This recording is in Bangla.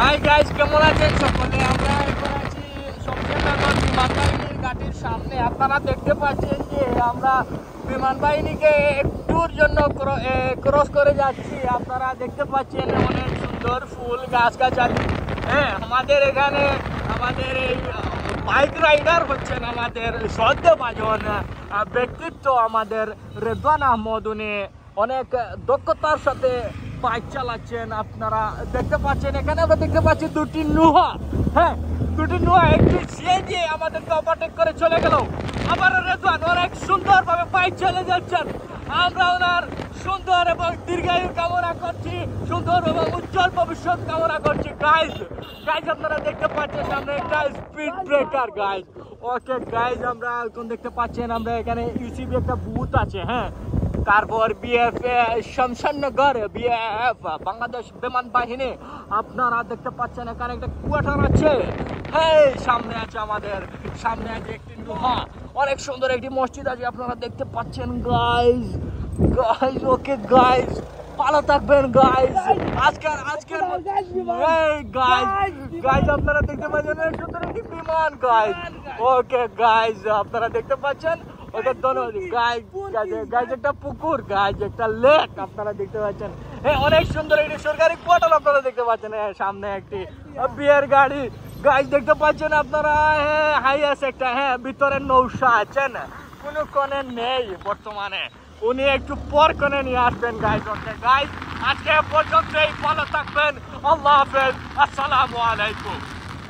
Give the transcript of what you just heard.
হাই গাইস, কেমন আছেন সকলে? আমরা এখন আছি শমশেরনগর বিমান বাহিনীর ঘাটির সামনে। আপনারা দেখতে পাচ্ছেন যে আমরা বিমান বাহিনীকে একটুর জন্য ক্রস করে যাচ্ছি। আপনারা দেখতে পাচ্ছেন অনেক সুন্দর ফুল গাছগাছালি। হ্যাঁ, আমাদের এখানে আমাদের এই বাইক রাইডার হচ্ছেন আমাদের শ্রদ্ধাভাজন ব্যক্তিত্ব আমাদের রেদওয়ান আহমদ। উনি অনেক দক্ষতার সাথে বাইক চালাচ্ছেন। আপনারা দেখতে পাচ্ছেন এখানে আমরা দেখতে পাচ্ছি দুটি নুহা। হ্যাঁ, দুটি নুহা, একটি সিএনজি আমাদেরকে ওভারটেক করে চলে গেল। আবার রেদওয়ান অনেক সুন্দরভাবে বাইক চালিয়ে যাচ্ছেন। আমরা ওনার সুন্দর এবং দীর্ঘায়ু কামনা করছি, সুন্দর এবং উজ্জ্বল ভবিষ্যৎ কামনা করছি। গাইজ আপনারা দেখতে পাচ্ছেন সামনে একটা speed breaker. Guys okay guys, আমরা এখন দেখতে পাচ্ছেন আমরা এখানে ইউসিবি একটা বুথ আছে। হ্যাঁ, তারপর বিএফ শমশেরনগর বিএফ বাংলাদেশ বিমান বাহিনী। আপনারা দেখতে পাচ্ছেন এখানে একটা কোয়ার্টার আছে। হ্যাঁ, সামনে আছে আমাদের সামনে আছে একটি নুহা, অনেক সুন্দর একটি মসজিদ আছে। আপনারা দেখতে পাচ্ছেন গাইজ। ওকে গাইজ, ভালো থাকবেন গাইজ। আজকের গাইজ আপনারা দেখতে পাচ্ছেন সুন্দর একটি বিমান গাইজ। ওকে গাইজ, আপনারা দেখতে পাচ্ছেন ওদের গাইজ একটা পুকুর, গাইজ একটা লেক আপনারা দেখতে পাচ্ছেন। হ্যাঁ, অনেক সুন্দর একটি সরকারি কোয়ার্টার আপনারা দেখতে পাচ্ছেন। হ্যাঁ, সামনে একটি বিয়ের গাড়ি গাইজ দেখতে পাচ্ছেন আপনারা। হ্যাঁ, হাইয়াস একটা, হ্যাঁ, ভিতরে নৌসা আছেন, কোনো কনে নেই বর্তমানে, উনি একটু পর কনে নিয়ে আসবেন গাইজ। ওকে গাইজ, আজকে পর্যন্তই, ভালো থাকবেন। আল্লাহ হাফেজ, আসসালামু আলাইকুম।